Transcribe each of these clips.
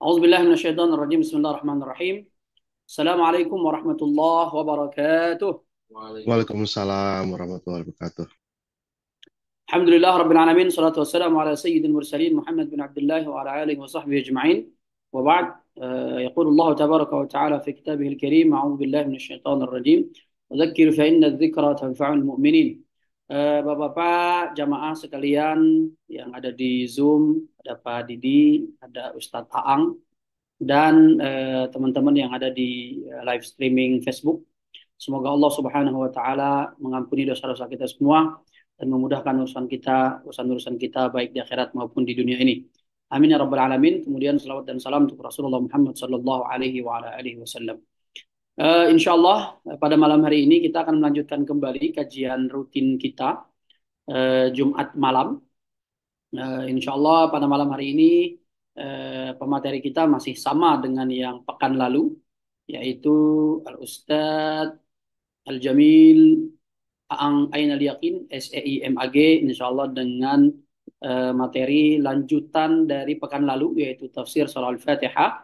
A'udzubillahi minasyaitonirrajim. Bismillahirrahmanirrahim. Assalamualaikum warahmatullahi wabarakatuh. Waalaikumsalam warahmatullahi wabarakatuh. Alhamdulillah rabbil alamin. Salatu wassalamu ala sayyidil mursalin Muhammad bin Abdullah wa ala alihi wa sahbihi ajma'in. Wa ba'd. يقول الله تبارك وتعالى في كتابه الكريم أعوذ بالله من الشيطان الرجيم وذكر فإن الذكرى تنفع المؤمنين. Bapak-bapak jamaah sekalian yang ada di Zoom, ada Pak Didi, ada Ustadz Aang, dan teman-teman yang ada di live streaming Facebook. Semoga Allah Subhanahu wa taala mengampuni dosa-dosa kita semua dan memudahkan urusan-urusan kita baik di akhirat maupun di dunia ini. Amin ya rabbal alamin. Kemudian salawat dan salam untuk Rasulullah Muhammad sallallahu alaihi wa ala alihi wasallam. Insyaallah pada malam hari ini kita akan melanjutkan kembali kajian rutin kita Jumat malam. Insyaallah pada malam hari ini pemateri kita masih sama dengan yang pekan lalu, yaitu Al-Ustadz Al-Jamil Aang Ainal Yakin, SEIMAG, insyaallah dengan materi lanjutan dari pekan lalu, yaitu tafsir surah Al-Fatihah.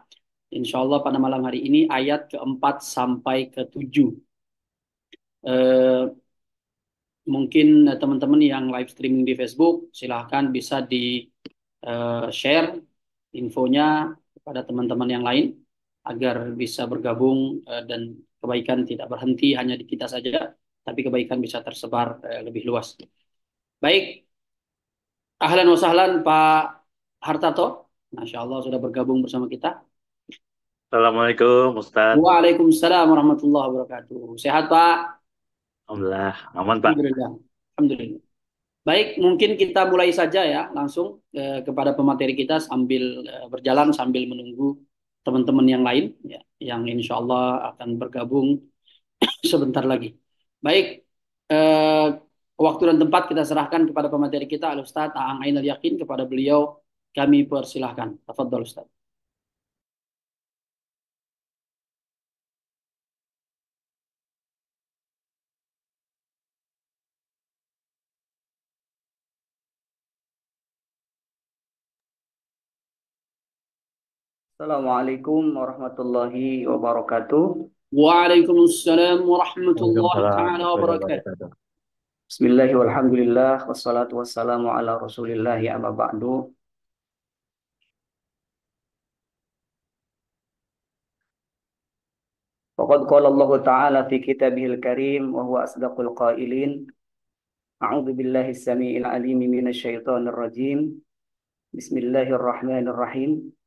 Insyaallah pada malam hari ini ayat keempat sampai ketujuh. Mungkin teman-teman yang live streaming di Facebook, silahkan bisa di share infonya kepada teman-teman yang lain agar bisa bergabung dan kebaikan tidak berhenti hanya di kita saja, tapi kebaikan bisa tersebar lebih luas. Baik, ahlan wa sahlan Pak Hartarto, Masya Allah sudah bergabung bersama kita. Assalamualaikum Ustadz. Waalaikumsalam warahmatullahi wabarakatuh. Sehat Pak? Alhamdulillah, aman Pak. Alhamdulillah. Alhamdulillah. Baik, mungkin kita mulai saja ya langsung kepada pemateri kita sambil berjalan sambil menunggu teman-teman yang lain ya, yang insya Allah akan bergabung sebentar lagi. Baik, eh, waktu dan tempat kita serahkan kepada pemateri kita Al-Ustadz Aang Ainal Yakin. Kepada beliau kami persilahkan. Tafadhol Ustadz. Assalamualaikum warahmatullahi wabarakatuh. Waalaikumsalam warahmatullahi Waalaikumsalam taala warahmatullahi wabarakatuh. wabarakatuh. Bismillahi walhamdulillah wassalatu wassalamu ala rasulillahi amma ba'du. Faqad qala Allah Ta'ala fi kitabihil karim wa huwa asdaqul qailin. A'udzu billahi as-sami'il 'alim minasy syaithanir rajim. Bismillahirrahmanirrahim.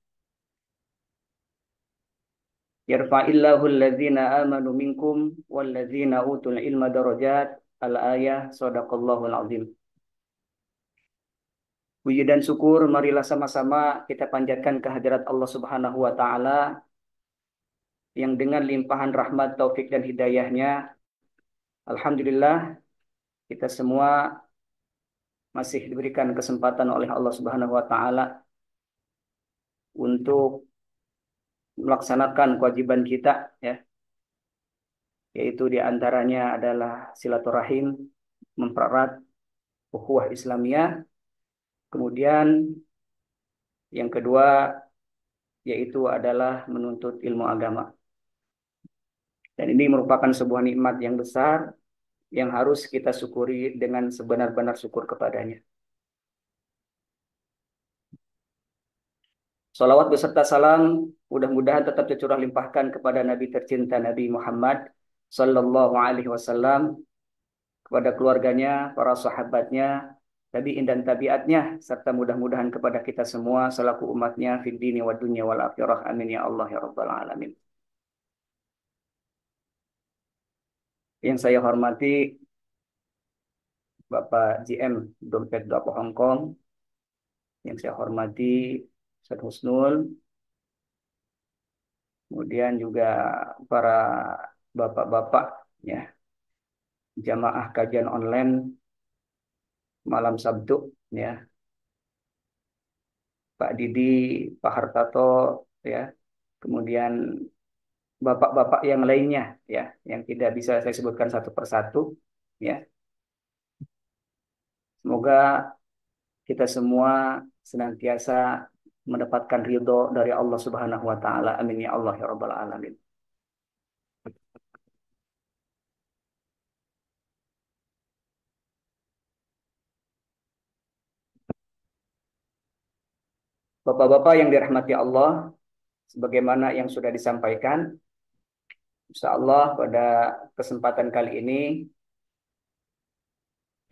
Yarfa'illahu alladhina amanu minkum walladzina utul ilma darajat. Al-ayah sadaqallahul azim. Puji dan syukur marilah sama-sama kita panjatkan kehadirat Allah Subhanahu wa taala yang dengan limpahan rahmat, taufik dan hidayahnya, alhamdulillah kita semua masih diberikan kesempatan oleh Allah Subhanahu wa taala untuk melaksanakan kewajiban kita ya, yaitu diantaranya adalah silaturahim, mempererat ukhuwah Islamiyah. Kemudian yang kedua yaitu adalah menuntut ilmu agama. Dan ini merupakan sebuah nikmat yang besar yang harus kita syukuri dengan sebenar-benar syukur kepadanya. Salawat beserta salam mudah-mudahan tetap tercurah limpahkan kepada Nabi tercinta Nabi Muhammad Sallallahu Alaihi Wasallam, kepada keluarganya, para sahabatnya, tabi'in dan tabiatnya, serta mudah-mudahan kepada kita semua selaku umatnya fid dini wa dunya wal akhirah. Amin ya Allah ya Rabbal Alamin. Yang saya hormati Bapak GM Dompet.com, Hongkong, yang saya hormati Ustaz Husnul, kemudian juga para bapak-bapak ya, jamaah kajian online malam Sabtu ya, Pak Didi, Pak Hartato ya, kemudian bapak-bapak yang lainnya ya, yang tidak bisa saya sebutkan satu persatu ya. Semoga kita semua senantiasa mendapatkan ridho dari Allah Subhanahu wa taala. Amin ya Allah ya rabbal alamin. Bapak-bapak yang dirahmati Allah, sebagaimana yang sudah disampaikan, insya Allah pada kesempatan kali ini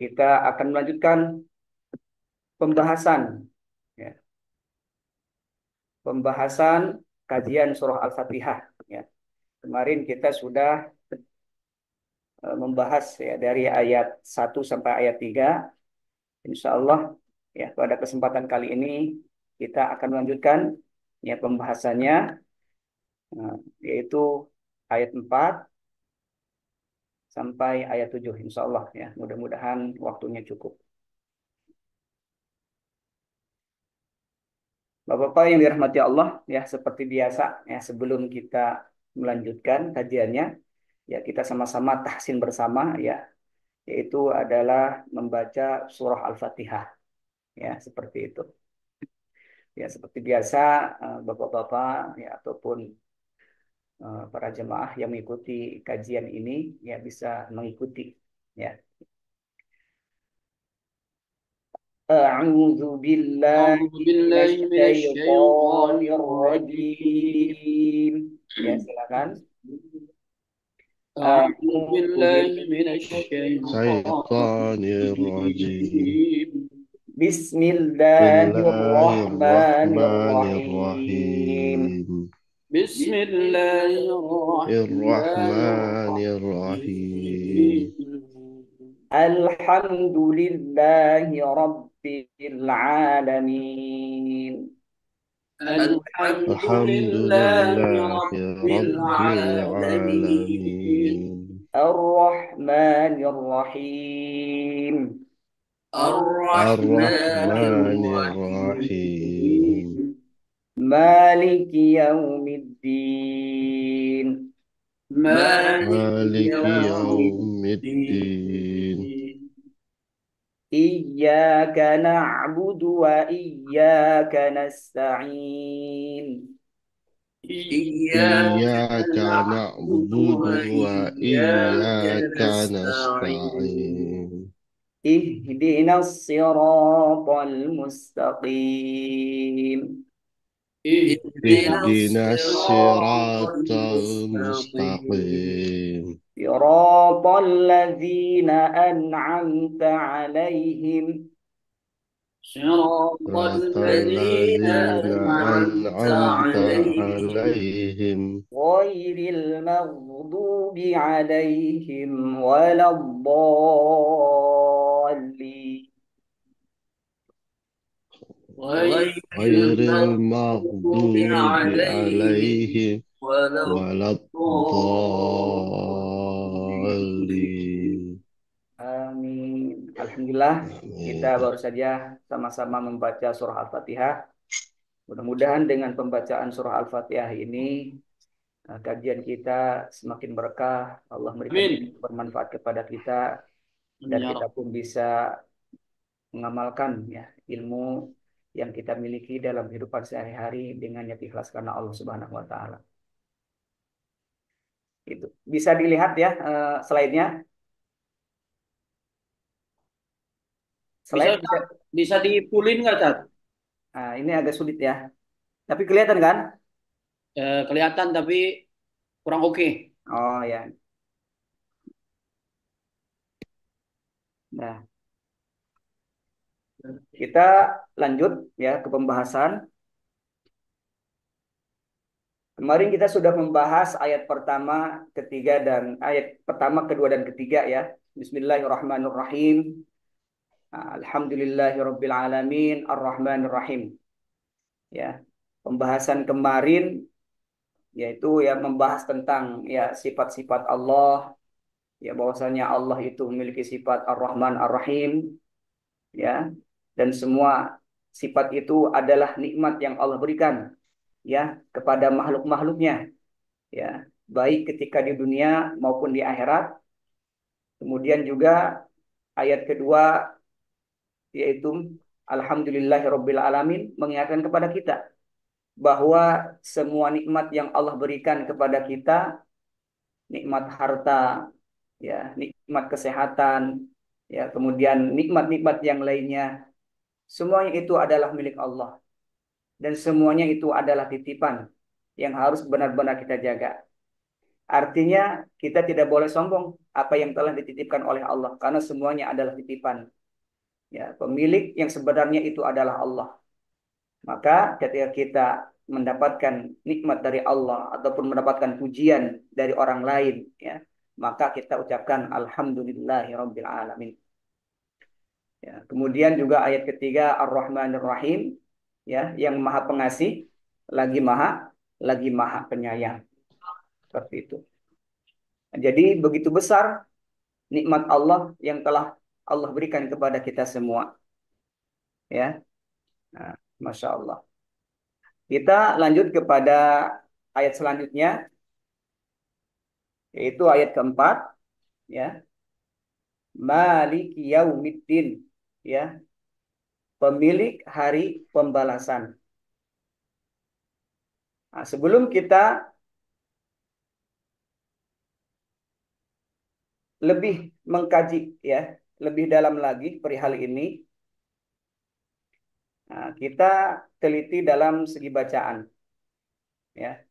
kita akan melanjutkan pembahasan, ya, pembahasan kajian surah Al-Fatihah. Ya. Kemarin kita sudah membahas ya dari ayat 1 sampai ayat 3. Insya Allah ya pada kesempatan kali ini kita akan melanjutkan ya pembahasannya, yaitu ayat 4 sampai ayat 7. Insya Allah ya mudah-mudahan waktunya cukup. Bapak-bapak yang dirahmati Allah, ya seperti biasa ya sebelum kita melanjutkan kajiannya, ya kita sama-sama tahsin bersama ya, yaitu adalah membaca surah Al-Fatihah ya seperti itu. Ya seperti biasa bapak-bapak ya ataupun para jemaah yang mengikuti kajian ini ya bisa mengikuti ya. A'udzu billahi أعوذ بالله من الشيطان minasyaitonir الرجيم. rajim. Ya, silakan. أعوذ A'udzu بالله من الشيطان الشيطان الرجيم الرجيم. بسم الله الرحمن Bismillahirrahmanirrahim. الرحيم بسم الله الرحمن الرحمن الرحيم الرحيم. Alhamdulillahi rabbil alamin. الحمد الحمد لله لله رب رب العالمين. العالمين Ar-Rahmanir Rahim. الرحمن الرحمن الرحيم. الرحيم Maliki yaumiddin. مالك مالك يوم يوم الدين الدين. Iyyaka na'budu wa iyyaka nasta'in. إياك إياك نعبد نعبد وإياك وإياك نستعين. نستعين Ihdinas siratal mustaqim. اهدنا اهدنا الصراط الصراط المستقيم. المستقيم Siratal ladzina an'amta 'alaihim صراط صراط الذين الذين أنعمت أنعمت عليهم عليهم ghairil maghdubi 'alaihim waladdallin. غير غير المغضوب المغضوب عليهم عليهم ولا ولا الضالين. الضالين Amin. Alhamdulillah kita آمين baru saja sama-sama membaca surah Al-Fatihah. Mudah-mudahan dengan pembacaan surah Al-Fatihah ini kajian kita semakin berkah. Allah memberikan Amin. ilmu bermanfaat kepada kita dan Ya kita Rabb. pun bisa mengamalkan ya ilmu yang kita miliki dalam kehidupan sehari-hari dengan niat ikhlas karena Allah Subhanahu wa taala. Itu. Bisa dilihat ya slide-nya. Bisa Slide bisa. bisa dipulin nggak, Tat? Nah, ini agak sulit ya. Tapi kelihatan kan? Kelihatan tapi kurang oke. Oh ya. Nah, kita lanjut ya ke pembahasan. Kemarin kita sudah membahas ayat pertama, ketiga dan ayat pertama, kedua dan ketiga ya. Bismillahirrahmanirrahim. Alhamdulillahirabbil alamin arrahmanir rahim. Ya. Pembahasan kemarin yaitu ya membahas tentang ya sifat-sifat Allah, ya bahwasanya Allah itu memiliki sifat Ar-Rahman Ar-Rahim ya. Dan semua sifat itu adalah nikmat yang Allah berikan ya kepada makhluk-makhluknya ya, baik ketika di dunia maupun di akhirat. Kemudian juga ayat kedua yaitu Alhamdulillahirabbil alamin mengingatkan kepada kita bahwa semua nikmat yang Allah berikan kepada kita, nikmat harta, ya, nikmat kesehatan, ya, kemudian nikmat-nikmat yang lainnya, semuanya itu adalah milik Allah dan semuanya itu adalah titipan yang harus benar-benar kita jaga. Artinya kita tidak boleh sombong apa yang telah dititipkan oleh Allah karena semuanya adalah titipan. Ya, pemilik yang sebenarnya itu adalah Allah. Maka ketika kita mendapatkan nikmat dari Allah ataupun mendapatkan pujian dari orang lain, ya, maka kita ucapkan alhamdulillahirabbil alamin. Ya, kemudian juga ayat ketiga Ar-Rahmanir Rahim, ya, yang Maha Pengasih lagi Maha Penyayang. Seperti itu. Jadi begitu besar nikmat Allah yang telah Allah berikan kepada kita semua. Ya, nah, Masya Allah. Kita lanjut kepada ayat selanjutnya, yaitu ayat keempat, ya. Maliki yaumiddin, ya. Pemilik hari pembalasan. Nah, sebelum kita lebih mengkaji, ya, lebih dalam lagi perihal ini, nah, kita teliti dalam segi bacaan, ya.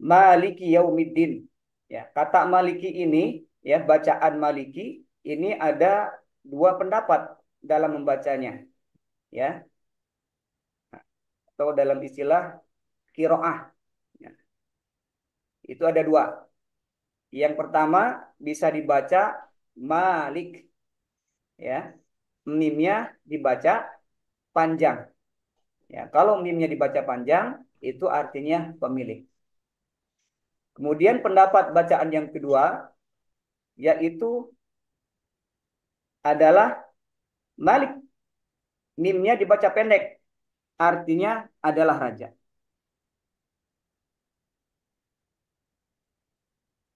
Maliki yaumiddin, ya. Kata maliki ini, ya, bacaan maliki ini ada dua pendapat dalam membacanya, ya, atau dalam istilah qiraah, ya. Itu ada dua. Yang pertama bisa dibaca malik, ya, mimnya dibaca panjang, ya. Kalau mimnya dibaca panjang itu artinya pemilik. Kemudian pendapat bacaan yang kedua yaitu adalah malik, mimnya dibaca pendek, artinya adalah raja.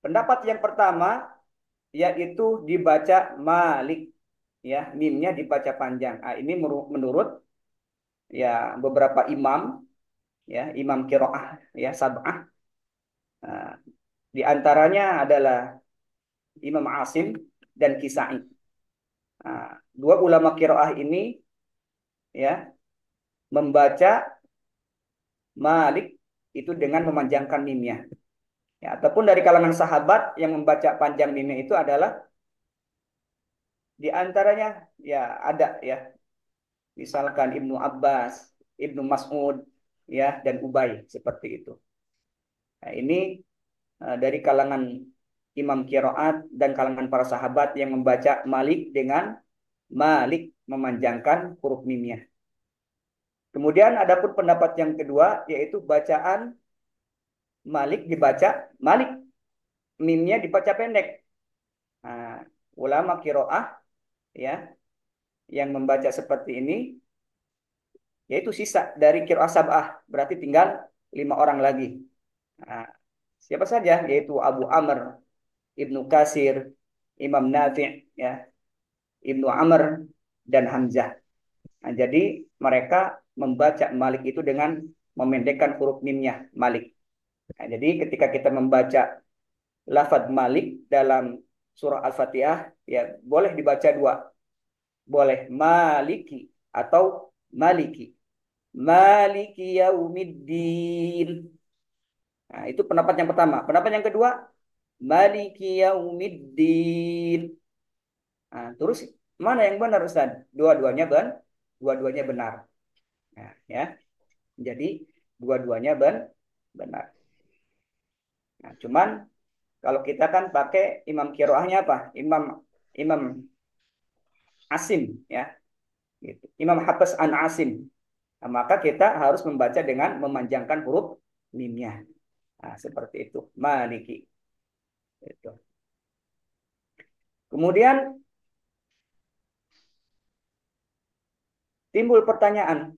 Pendapat yang pertama yaitu dibaca malik, ya, mimnya dibaca panjang. Nah, ini menurut, ya, beberapa imam, ya, imam qiraah, ya, sab'ah. Nah, di antaranya adalah Imam Asim dan Kisai. Nah, dua ulama qiraah ini, ya, membaca malik itu dengan memanjangkan mimnya. Ya, ataupun dari kalangan sahabat yang membaca panjang mimnya itu adalah di antaranya, ya, ada, ya, misalkan Ibnu Abbas, Ibnu Mas'ud, ya, dan Ubay seperti itu. Nah, ini dari kalangan imam qiraat dan kalangan para sahabat yang membaca malik dengan malik memanjangkan huruf mimnya. Kemudian adapun pendapat yang kedua yaitu bacaan malik dibaca malik, mimnya dibaca pendek. Nah, ulama qiraah, ya, yang membaca seperti ini yaitu sisa dari qiraah sab'ah, berarti tinggal 5 orang lagi. Nah, siapa saja? Yaitu Abu Amr, Ibnu Kasir, Imam Nafi', ya, Ibnu Amr, dan Hamzah. Nah, jadi mereka membaca malik itu dengan memendekkan huruf mimnya malik. Nah, jadi ketika kita membaca lafadz malik dalam surah Al-Fatihah, ya, boleh dibaca dua. Boleh maliki atau maliki. Maliki yaumiddin. Nah, itu pendapat yang pertama. Pendapat yang kedua, maliki yaumiddin. Nah, terus mana yang benar, Ustaz? Dua-duanya benar. Nah, ya. Jadi dua-duanya benar. Nah, cuman kalau kita kan pakai imam qiraahnya apa? Imam Imam Asim, ya. Gitu. Imam Hafiz an Asim. Nah, maka kita harus membaca dengan memanjangkan huruf mimnya. Nah, seperti itu. Maliki. Itu. Kemudian timbul pertanyaan,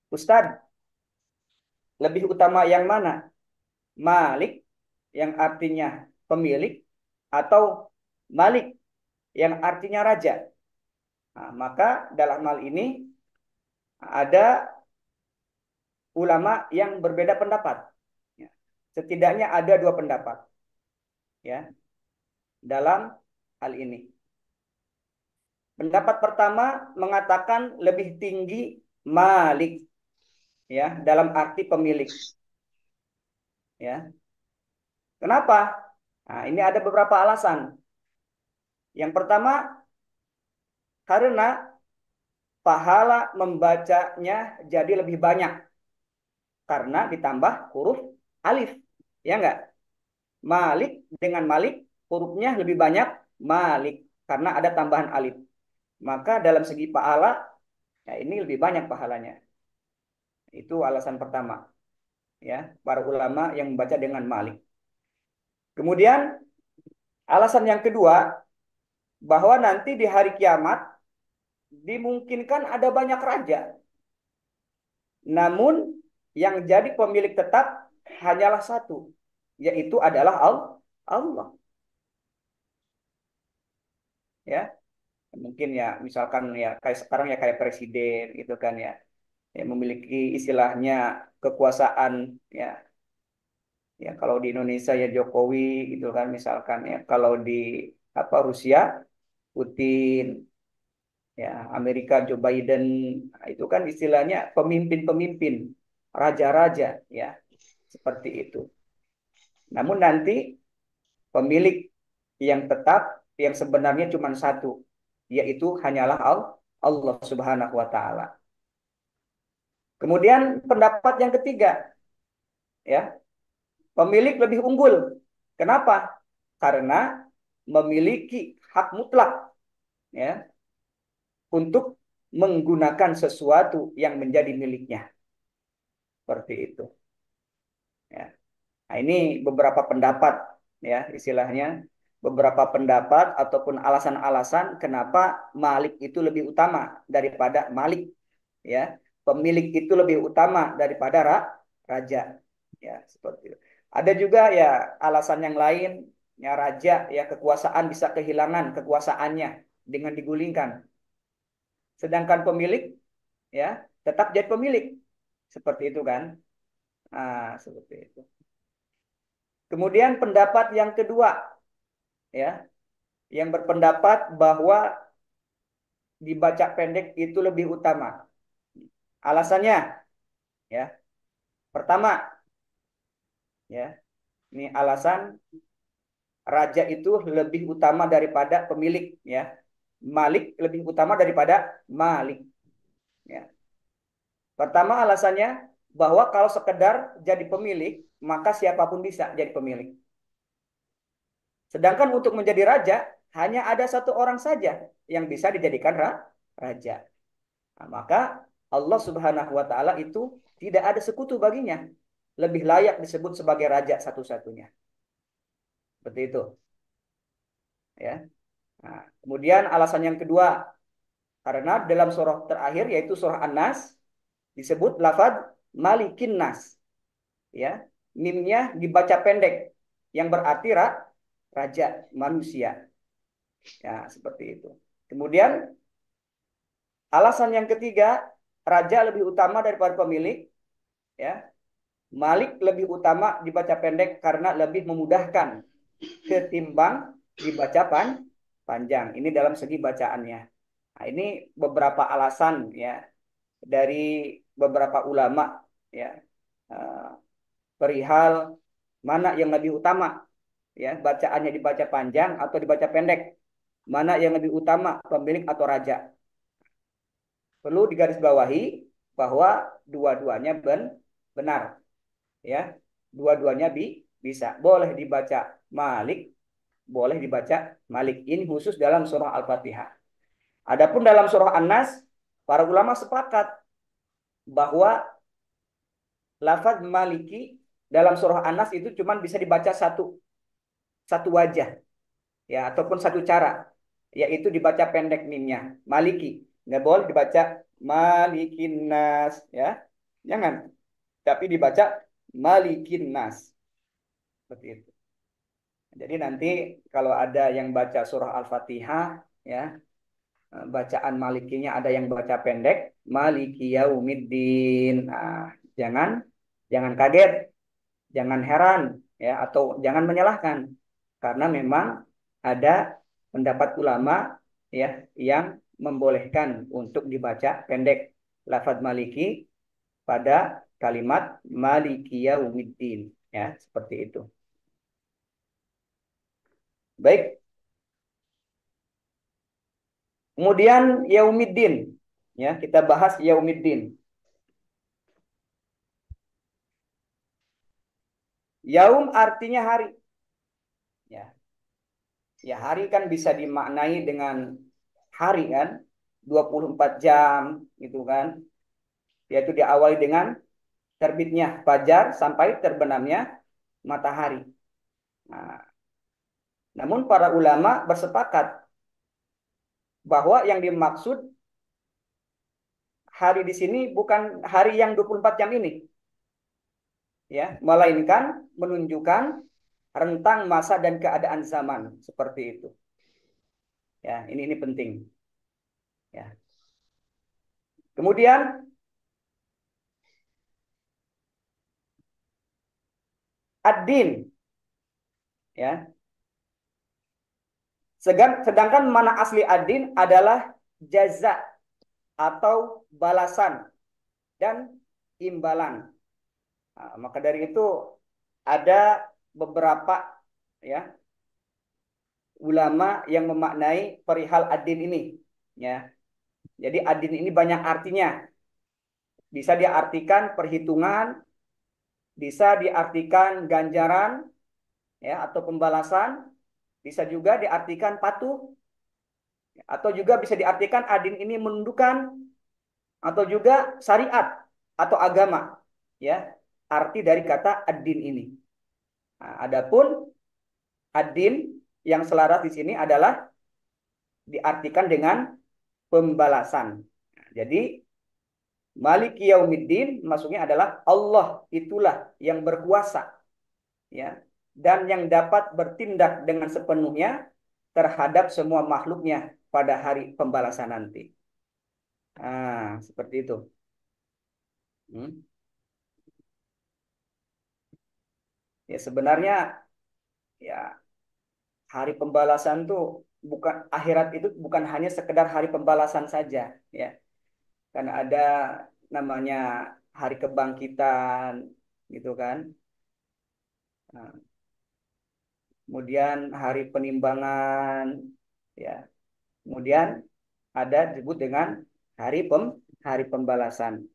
Ustadz, lebih utama yang mana? Malik yang artinya pemilik atau Malik yang artinya raja. Nah, maka dalam hal ini ada ulama yang berbeda pendapat. Ya. Setidaknya ada dua pendapat ya dalam hal ini. Pendapat pertama mengatakan lebih tinggi Malik ya dalam arti pemilik ya. Kenapa? Nah, ini ada beberapa alasan. Yang pertama karena pahala membacanya jadi lebih banyak karena ditambah huruf alif. Ya enggak? Malik dengan Malik hurufnya lebih banyak Malik karena ada tambahan alif. Maka dalam segi pahala ya ini lebih banyak pahalanya. Itu alasan pertama ya, para ulama yang membaca dengan Malik. Kemudian alasan yang kedua bahwa nanti di hari kiamat dimungkinkan ada banyak raja. Namun yang jadi pemilik tetap hanyalah satu, yaitu adalah Allah. Ya, mungkin ya misalkan ya kayak sekarang ya kayak presiden gitu kan ya, yang memiliki istilahnya kekuasaan ya. Ya kalau di Indonesia ya Jokowi gitu kan misalkan ya. Kalau di apa Rusia Putin, ya Amerika Joe Biden. Nah, itu kan istilahnya pemimpin-pemimpin, raja-raja ya, seperti itu. Namun nanti pemilik yang tetap yang sebenarnya cuma satu, yaitu hanyalah Allah Subhanahu wa taala. Kemudian pendapat yang ketiga, ya, pemilik lebih unggul. Kenapa? Karena memiliki hak mutlak, ya, untuk menggunakan sesuatu yang menjadi miliknya. Seperti itu. Ya. Nah, ini beberapa pendapat ya istilahnya beberapa pendapat ataupun alasan-alasan kenapa Malik itu lebih utama daripada Malik ya. Pemilik itu lebih utama daripada raja ya seperti itu. Ada juga ya alasan yang lain ya raja ya kekuasaan bisa kehilangan kekuasaannya dengan digulingkan. Sedangkan pemilik ya tetap jadi pemilik. Seperti itu kan? Ah, seperti itu. Kemudian pendapat yang kedua ya, yang berpendapat bahwa dibaca pendek itu lebih utama. Alasannya ya, pertama ya, ini alasan raja itu lebih utama daripada pemilik ya. Malik lebih utama daripada Malik ya. Pertama alasannya bahwa kalau sekedar jadi pemilik, maka siapapun bisa jadi pemilik. Sedangkan untuk menjadi raja, hanya ada satu orang saja yang bisa dijadikan raja. Nah, maka Allah Subhanahu wa taala itu tidak ada sekutu baginya. Lebih layak disebut sebagai raja satu-satunya. Seperti itu. Ya. Nah, kemudian alasan yang kedua, karena dalam surah terakhir yaitu surah An-Nas disebut lafaz Malikin Nas. Ya. Mimnya dibaca pendek yang berarti raja manusia. Ya, seperti itu. Kemudian alasan yang ketiga, raja lebih utama daripada pemilik, ya. Malik lebih utama dibaca pendek karena lebih memudahkan ketimbang dibaca panjang. Ini dalam segi bacaannya. Nah, ini beberapa alasan ya dari beberapa ulama ya perihal mana yang lebih utama ya bacaannya dibaca panjang atau dibaca pendek. Mana yang lebih utama pemilik atau raja. Perlu digarisbawahi bahwa dua-duanya benar ya. Dua-duanya bisa. Boleh dibaca Malik, boleh dibaca Malik. Ini khusus dalam surah Al-Fatihah. Adapun dalam surah An-Nas, para ulama sepakat bahwa lafaz Maliki dalam surah An-Nas itu cuma bisa dibaca satu wajah ya ataupun satu cara yaitu dibaca pendek mimnya Maliki. Nggak boleh dibaca Malikin Nas ya. Jangan. Tapi dibaca Malikin Nas. Seperti itu. Jadi nanti kalau ada yang baca surah Al-Fatihah, ya, bacaan malikinya ada yang baca pendek, Maliki Yaumiddin. Nah, jangan jangan kaget, jangan heran, ya, atau jangan menyalahkan, karena memang ada pendapat ulama, ya, yang membolehkan untuk dibaca pendek lafaz Maliki pada kalimat Maliki Yaumiddin, ya, seperti itu. Baik, kemudian Yaumiddin, ya, kita bahas Yaumiddin. Yaum artinya hari, ya. Ya, hari kan bisa dimaknai dengan hari kan, 24 jam gitu kan. Yaitu diawali dengan terbitnya fajar sampai terbenamnya matahari. Nah, namun para ulama bersepakat bahwa yang dimaksud hari di sini bukan hari yang 24 jam ini, ya, melainkan menunjukkan rentang masa dan keadaan zaman seperti itu. Ya, ini penting. Ya. Kemudian ad-din, ya. Sedangkan mana asli ad-din adalah jaza atau balasan dan imbalan. Nah, maka dari itu ada beberapa, ya, ulama yang memaknai perihal ad-din ini, ya. Jadi ad-din ini banyak artinya. Bisa diartikan perhitungan, bisa diartikan ganjaran, ya, atau pembalasan, bisa juga diartikan patuh, atau juga bisa diartikan ad-din ini menundukan, atau juga syariat atau agama, ya, arti dari kata ad-din ini. Nah, adapun ad-din yang selaras di sini adalah diartikan dengan pembalasan. Nah, jadi Maliki Yaumiddin maksudnya adalah Allah itulah yang berkuasa, ya, dan yang dapat bertindak dengan sepenuhnya terhadap semua makhluknya pada hari pembalasan nanti. Nah, seperti itu. Hmm. Ya, sebenarnya, ya, hari pembalasan tuh bukan, akhirat itu bukan hanya sekedar hari pembalasan saja, ya. Karena ada namanya hari kebangkitan gitu kan. Nah, kemudian hari penimbangan, ya. Kemudian ada disebut dengan hari pembalasan.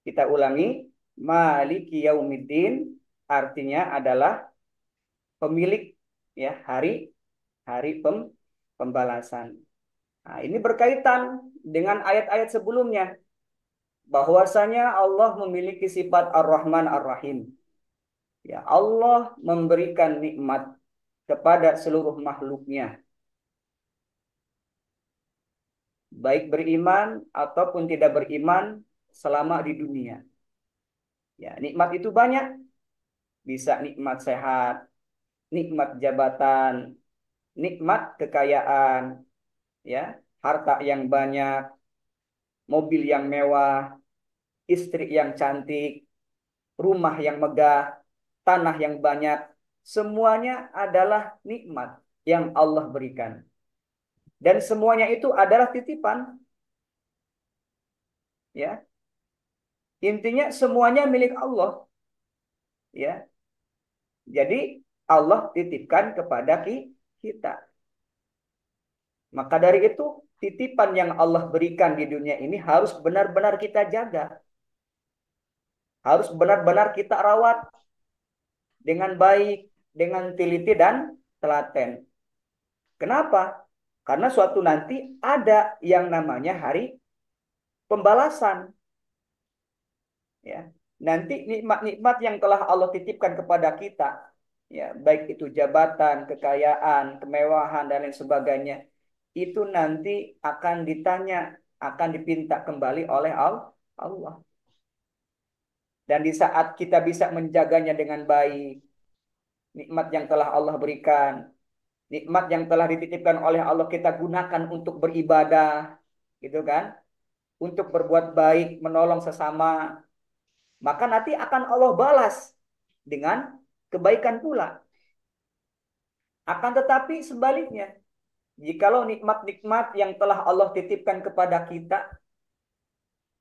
Kita ulangi, Maliki Yaumiddin artinya adalah pemilik, ya, hari pembalasan. Nah, ini berkaitan dengan ayat-ayat sebelumnya, bahwasanya Allah memiliki sifat Ar-Rahman Ar-Rahim. Ya, Allah memberikan nikmat kepada seluruh makhluknya, baik beriman ataupun tidak beriman selama di dunia. Ya, nikmat itu banyak, bisa nikmat sehat, nikmat jabatan, nikmat kekayaan, ya, harta yang banyak, mobil yang mewah, istri yang cantik, rumah yang megah, tanah yang banyak, semuanya adalah nikmat yang Allah berikan. Dan semuanya itu adalah titipan, ya. Intinya semuanya milik Allah, ya. Jadi Allah titipkan kepada kita. Maka dari itu titipan yang Allah berikan di dunia ini harus benar-benar kita jaga. Harus benar-benar kita rawat dengan baik, dengan teliti dan telaten. Kenapa? Karena suatu nanti ada yang namanya hari pembalasan. Ya, nanti nikmat-nikmat yang telah Allah titipkan kepada kita, ya, baik itu jabatan, kekayaan, kemewahan dan lain sebagainya, itu nanti akan ditanya, akan dipinta kembali oleh Allah. Dan di saat kita bisa menjaganya dengan baik, nikmat yang telah Allah berikan, nikmat yang telah dititipkan oleh Allah kita gunakan untuk beribadah, gitu kan? Untuk berbuat baik, menolong sesama, maka nanti akan Allah balas dengan kebaikan pula. Akan tetapi sebaliknya, jikalau nikmat-nikmat yang telah Allah titipkan kepada kita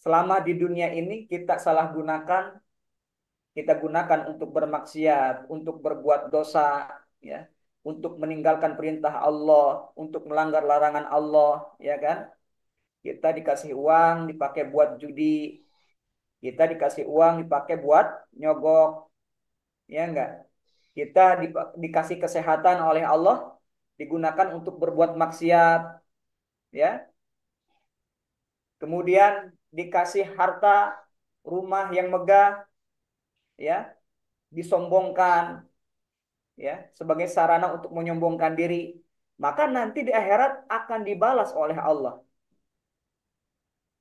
selama di dunia ini kita salah gunakan, kita gunakan untuk bermaksiat, untuk berbuat dosa, ya, untuk meninggalkan perintah Allah, untuk melanggar larangan Allah, ya kan? Kita dikasih uang dipakai buat judi, kita dikasih uang dipakai buat nyogok, ya enggak? Kita dikasih kesehatan oleh Allah digunakan untuk berbuat maksiat, ya. Kemudian dikasih harta, rumah yang megah, ya, disombongkan, ya, sebagai sarana untuk menyombongkan diri, maka nanti di akhirat akan dibalas oleh Allah,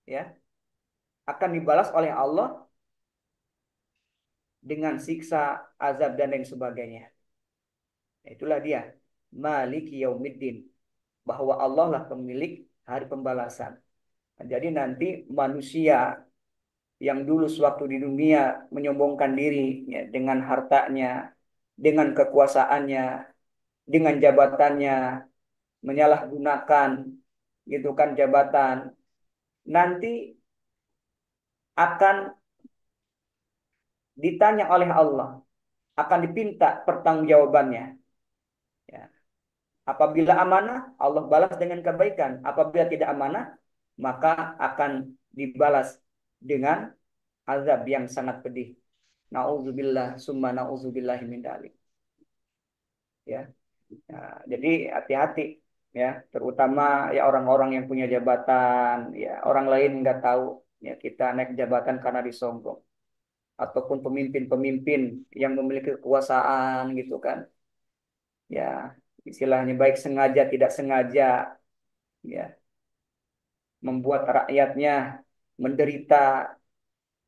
ya, akan dibalas oleh Allah dengan siksa, azab dan lain sebagainya. Itulah dia Maliki Yaumiddin, bahwa Allah lah pemilik hari pembalasan. Jadi nanti manusia yang dulu sewaktu di dunia menyombongkan diri, ya, dengan hartanya, dengan kekuasaannya, dengan jabatannya, menyalahgunakan gitu kan jabatan, nanti akan ditanya oleh Allah, akan dipinta pertanggungjawabannya. Ya. Apabila amanah, Allah balas dengan kebaikan. Apabila tidak amanah, maka akan dibalas dengan azab yang sangat pedih. Nauzubillah summa nauzubillah min dzalik. Ya. Nah, jadi hati-hati, ya, terutama ya orang-orang yang punya jabatan, ya, orang lain nggak tahu, ya, kita naik jabatan karena disombong, ataupun pemimpin-pemimpin yang memiliki kekuasaan gitu kan, ya, istilahnya baik sengaja tidak sengaja, ya, membuat rakyatnya menderita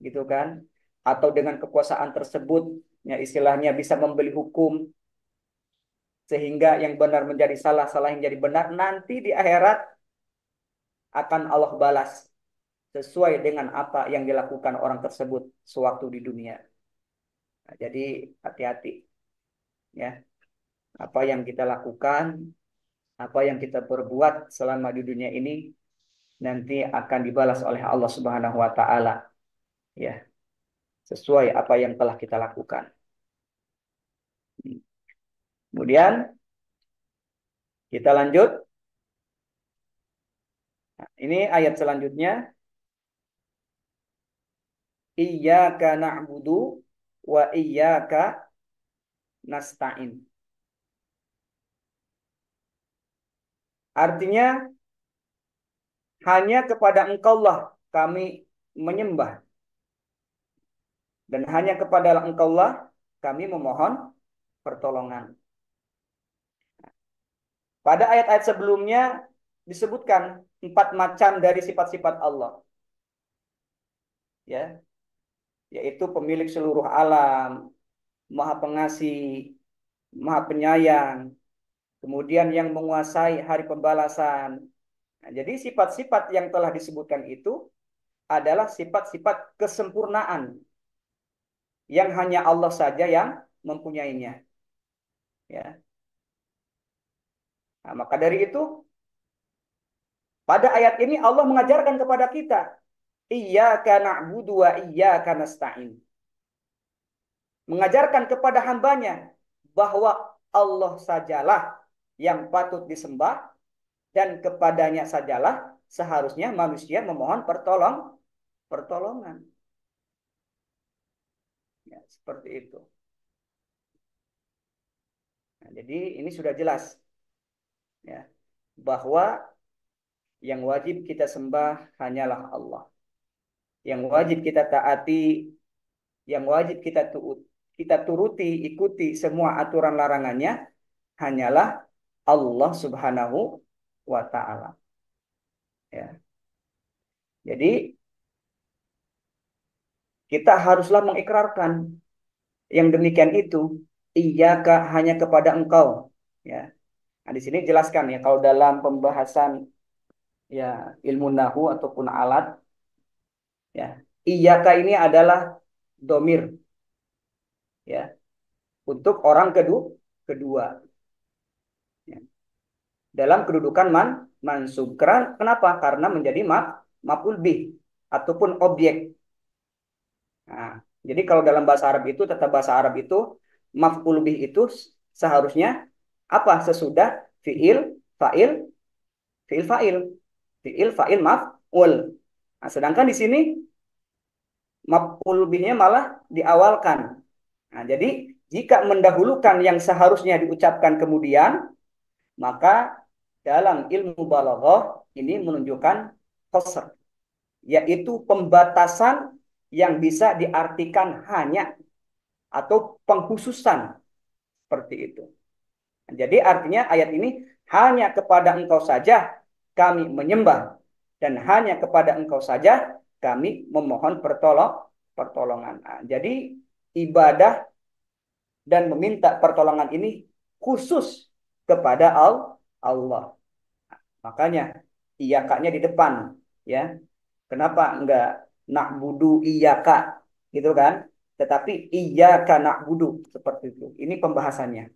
gitu kan, atau dengan kekuasaan tersebut, ya, istilahnya bisa membeli hukum sehingga yang benar menjadi salah, salah yang jadi benar, nanti di akhirat akan Allah balas sesuai dengan apa yang dilakukan orang tersebut sewaktu di dunia. Nah, jadi hati-hati, ya, apa yang kita lakukan, apa yang kita perbuat selama di dunia ini nanti akan dibalas oleh Allah Subhanahu wa taala, ya, sesuai apa yang telah kita lakukan. Kemudian kita lanjut. Nah, ini ayat selanjutnya. Iyyaka na'budu wa iyyaka nasta'in. Artinya hanya kepada Engkaulah kami menyembah, dan hanya kepada Engkaulah kami memohon pertolongan. Pada ayat-ayat sebelumnya disebutkan 4 macam dari sifat-sifat Allah, ya, yaitu pemilik seluruh alam, Maha Pengasih, Maha Penyayang, kemudian yang menguasai hari pembalasan. Nah, jadi sifat-sifat yang telah disebutkan itu adalah sifat-sifat kesempurnaan yang hanya Allah saja yang mempunyainya, ya. Nah, maka dari itu pada ayat ini Allah mengajarkan kepada kita, iyyaka na'budu wa iyyaka nasta'in. Mengajarkan kepada hambanya bahwa Allah sajalah yang patut disembah dan kepadanya sajalah seharusnya manusia memohon pertolongan. Ya, seperti itu. Nah, jadi ini sudah jelas, ya, bahwa yang wajib kita sembah hanyalah Allah. Yang wajib kita taati, yang wajib kita turuti, ikuti semua aturan larangannya hanyalah Allah Subhanahu wa taala. Ya. Jadi kita haruslah mengikrarkan yang demikian itu. Iyyaka, hanya kepada engkau. Ya. Nah, di sini jelaskan ya, kalau dalam pembahasan ya ilmu nahu ataupun alat, ya, iyyaka ini adalah domir, ya, untuk orang kedua, ya, dalam kedudukan mansub. Kenapa? Karena menjadi maf'ul bih ataupun objek. Nah, jadi kalau dalam bahasa Arab itu, tata bahasa Arab itu, maf'ul bih itu seharusnya apa? Sesudah fiil, fa'il, fiil, fa'il, fiil, fa'il, maf'ul. Nah, sedangkan di sini maf'ul bihnya malah diawalkan. Nah, jadi jika mendahulukan yang seharusnya diucapkan kemudian, maka dalam ilmu balaghah ini menunjukkan qasr, yaitu pembatasan yang bisa diartikan hanya atau pengkhususan seperti itu. Jadi artinya ayat ini hanya kepada engkau saja kami menyembah dan hanya kepada engkau saja kami memohon pertolongan. Nah, jadi ibadah dan meminta pertolongan ini khusus kepada Allah. Makanya iyakanya di depan, ya. Kenapa enggak na'budu iyyaka gitu kan? Tetapi iyyaka na'budu seperti itu. Ini pembahasannya,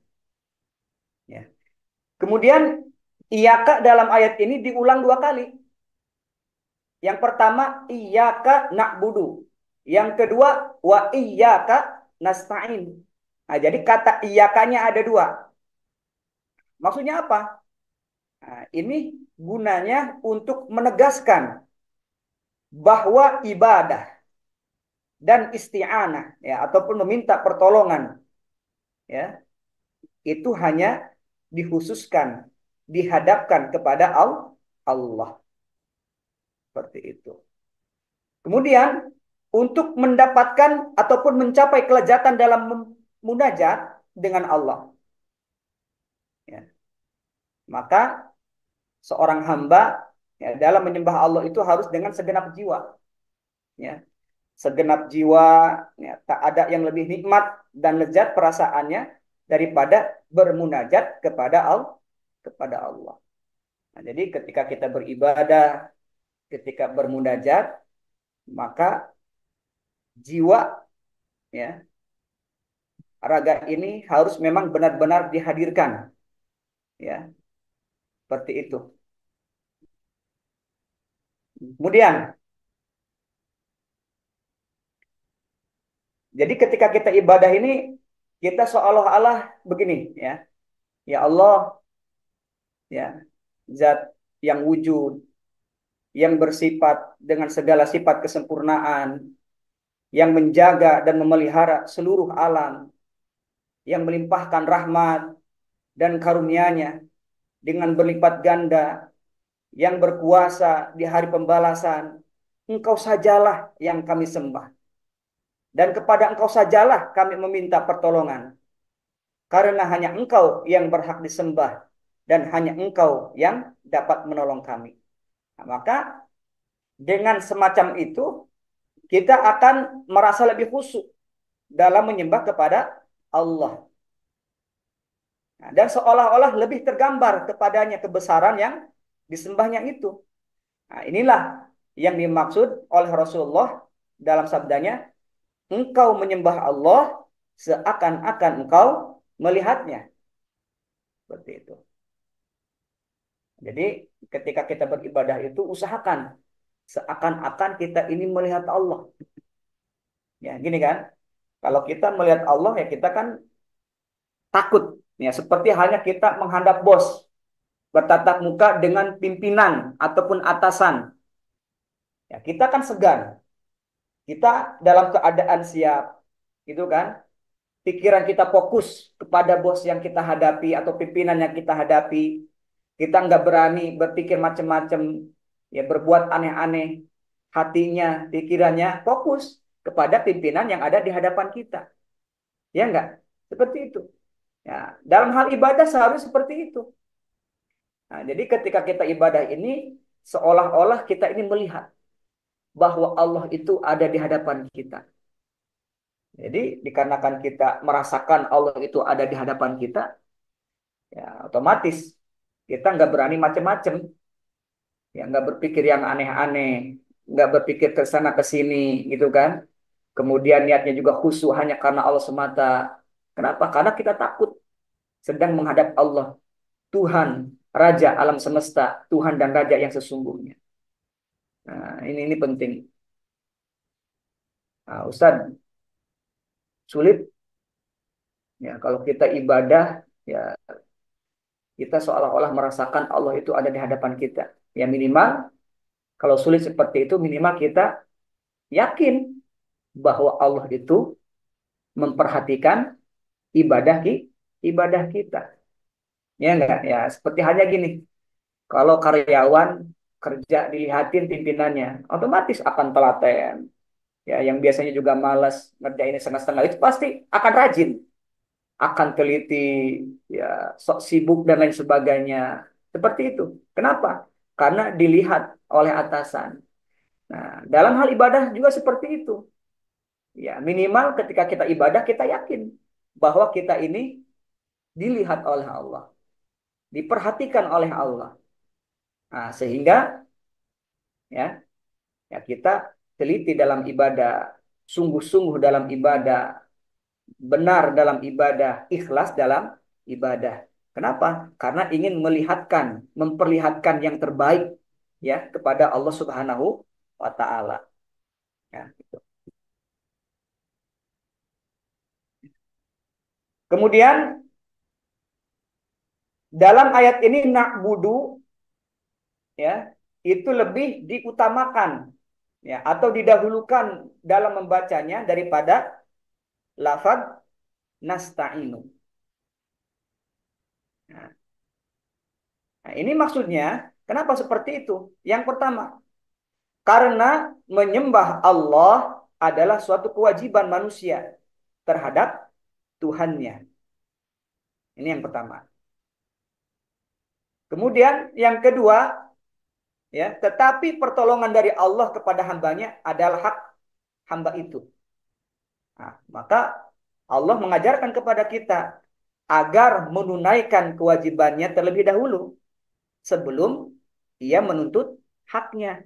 ya. Kemudian iyyaka dalam ayat ini diulang 2 kali. Yang pertama iyyaka na'budu. Yang kedua wa iyyaka nasta'in. Nah, jadi kata iyyakanya ada 2. Maksudnya apa? Nah, ini gunanya untuk menegaskan bahwa ibadah dan isti'anah, ya, ataupun meminta pertolongan, ya, itu hanya dikhususkan, dihadapkan kepada Allah, seperti itu. Kemudian untuk mendapatkan ataupun mencapai kelezatan dalam munajat dengan Allah, ya, maka seorang hamba, ya, dalam menyembah Allah itu harus dengan segenap jiwa, ya, segenap jiwa, ya, tak ada yang lebih nikmat dan lezat perasaannya daripada bermunajat kepada Allah. Nah, jadi ketika kita beribadah, ketika bermunajat, maka jiwa, ya, raga ini harus memang benar-benar dihadirkan, ya, seperti itu. Kemudian, jadi ketika kita ibadah ini, kita seolah-olah begini, ya, ya Allah, ya, zat yang wujud, yang bersifat dengan segala sifat kesempurnaan, yang menjaga dan memelihara seluruh alam, yang melimpahkan rahmat dan karunia-Nya dengan berlipat ganda, yang berkuasa di hari pembalasan. Engkau sajalah yang kami sembah. Dan kepada Engkau sajalah kami meminta pertolongan. Karena hanya Engkau yang berhak disembah. Dan hanya Engkau yang dapat menolong kami. Nah, maka dengan semacam itu, kita akan merasa lebih khusyuk dalam menyembah kepada Allah. Nah, dan seolah-olah lebih tergambar kepadanya kebesaran yang disembahnya itu. Nah, inilah yang dimaksud oleh Rasulullah dalam sabdanya, engkau menyembah Allah seakan-akan engkau melihatnya. Seperti itu. Jadi ketika kita beribadah itu usahakan seakan-akan kita ini melihat Allah. Ya, gini kan? Kalau kita melihat Allah, ya kita kan takut. Ya, seperti halnya kita menghadap bos, bertatap muka dengan pimpinan ataupun atasan. Ya, kita kan segan. Kita dalam keadaan siap, gitu kan? Pikiran kita fokus kepada bos yang kita hadapi atau pimpinan yang kita hadapi. Kita nggak berani berpikir macam-macam, ya, berbuat aneh-aneh. Hatinya, pikirannya fokus kepada pimpinan yang ada di hadapan kita. Ya enggak? Seperti itu. Ya, dalam hal ibadah seharusnya seperti itu. Nah, jadi ketika kita ibadah ini seolah-olah kita ini melihat bahwa Allah itu ada di hadapan kita. Jadi dikarenakan kita merasakan Allah itu ada di hadapan kita, ya otomatis kita nggak berani macam-macam, ya nggak berpikir yang aneh-aneh, nggak berpikir ke sana ke sini, gitu kan. Kemudian niatnya juga khusyuk hanya karena Allah semata. Kenapa? Karena kita takut sedang menghadap Allah, Tuhan, Raja alam semesta, Tuhan dan Raja yang sesungguhnya. Nah, ini penting. Nah, Ustadz, sulit ya kalau kita ibadah, ya kita seolah-olah merasakan Allah itu ada di hadapan kita. Ya minimal kalau sulit seperti itu, minimal kita yakin bahwa Allah itu memperhatikan ibadah ibadah kita. Ya enggak? Ya seperti halnya gini. Kalau karyawan kerja dilihatin pimpinannya, otomatis akan telaten. Ya, yang biasanya juga malas ngerjainnya setengah-setengah itu pasti akan rajin, akan teliti, ya sok sibuk dan lain sebagainya. Seperti itu. Kenapa? Karena dilihat oleh atasan. Nah, dalam hal ibadah juga seperti itu. Ya, minimal ketika kita ibadah kita yakin bahwa kita ini dilihat oleh Allah, diperhatikan oleh Allah. Nah, sehingga ya, ya kita teliti dalam ibadah, sungguh-sungguh dalam ibadah, benar dalam ibadah, ikhlas dalam ibadah. Kenapa? Karena ingin melihatkan, memperlihatkan yang terbaik ya kepada Allah Subhanahu wa taala. Ya, gitu. Kemudian dalam ayat ini na'budu ya itu lebih diutamakan ya atau didahulukan dalam membacanya daripada lafaz nasta'inu. Nah, ini maksudnya kenapa seperti itu? Yang pertama, karena menyembah Allah adalah suatu kewajiban manusia terhadap Tuhannya. Ini yang pertama. Kemudian yang kedua, ya, tetapi pertolongan dari Allah kepada hambanya adalah hak hamba itu. Nah, maka Allah mengajarkan kepada kita agar menunaikan kewajibannya terlebih dahulu sebelum ia menuntut haknya.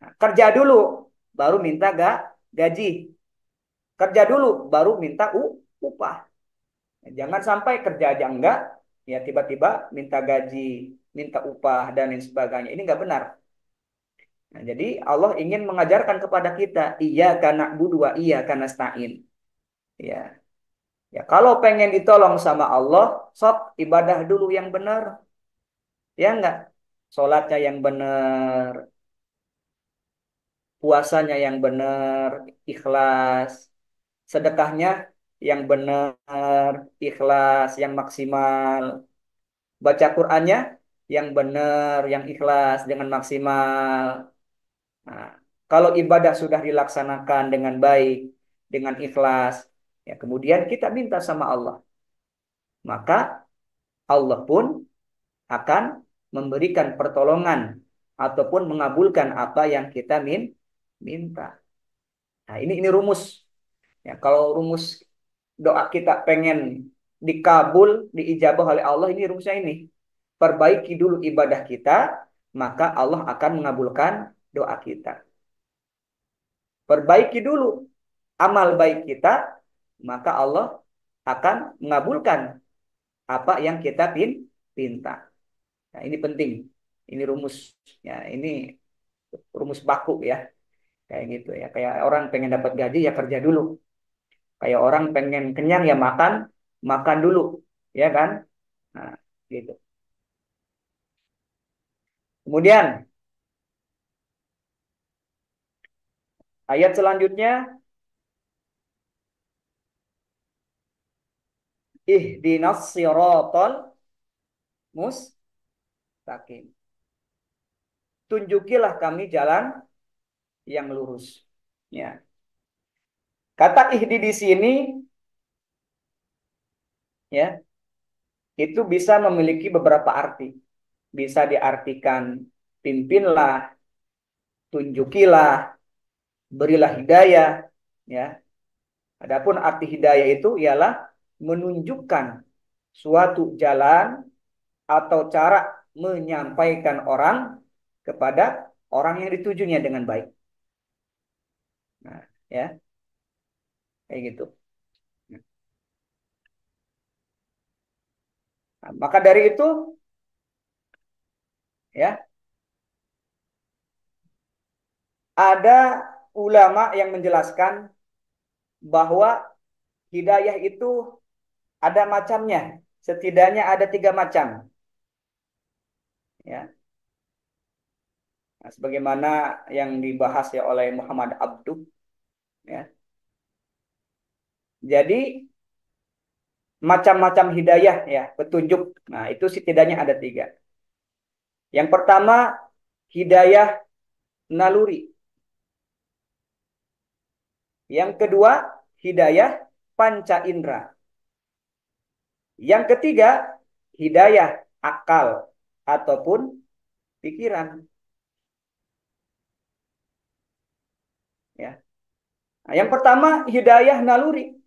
Nah, kerja dulu, baru minta gaji. Kerja dulu, baru minta upah. Jangan sampai kerja aja enggak, ya tiba-tiba minta gaji, minta upah dan lain sebagainya. Ini enggak benar. Nah, jadi Allah ingin mengajarkan kepada kita, iya karena budua, iya karena stain. Ya, ya kalau pengen ditolong sama Allah, sok ibadah dulu yang benar, ya enggak? Sholatnya yang benar, puasanya yang benar, ikhlas, sedekahnya yang benar, ikhlas, yang maksimal. Baca Qur'annya yang benar, yang ikhlas, dengan maksimal. Nah, kalau ibadah sudah dilaksanakan dengan baik, dengan ikhlas, ya kemudian kita minta sama Allah. Maka Allah pun akan memberikan pertolongan ataupun mengabulkan apa yang kita minta. Nah, ini rumus. Ya, kalau rumus doa kita pengen dikabul, diijabah oleh Allah, ini rumusnya ini. Perbaiki dulu ibadah kita, maka Allah akan mengabulkan doa kita. Perbaiki dulu amal baik kita, maka Allah akan mengabulkan apa yang kita pinta. Nah, ini penting. Ini rumus. Ya, ini rumus baku ya. Kayak gitu ya. Kayak orang pengen dapat gaji ya kerja dulu. Kayak orang pengen kenyang ya makan, makan dulu, ya kan? Nah, gitu. Kemudian ayat selanjutnya, ihdinas siratal mustaqim. Tunjukilah kami jalan yang lurus. Ya. Kata ihdi di sini ya, itu bisa memiliki beberapa arti. bisa diartikan pimpinlah, tunjukilah, berilah hidayah, ya. Adapun arti hidayah itu ialah menunjukkan suatu jalan atau cara menyampaikan orang kepada orang yang ditujunya dengan baik. Nah, ya, kayak gitu. Nah, maka dari itu, ya, ada ulama yang menjelaskan bahwa hidayah itu ada macamnya. Setidaknya ada 3 macam. Ya, nah, sebagaimana yang dibahas ya oleh Muhammad Abduh. Ya, jadi macam-macam hidayah ya petunjuk. Nah itu setidaknya ada 3. Yang pertama hidayah naluri. Yang kedua hidayah panca indera. Yang ketiga hidayah akal ataupun pikiran. Ya. Nah, yang pertama hidayah naluri.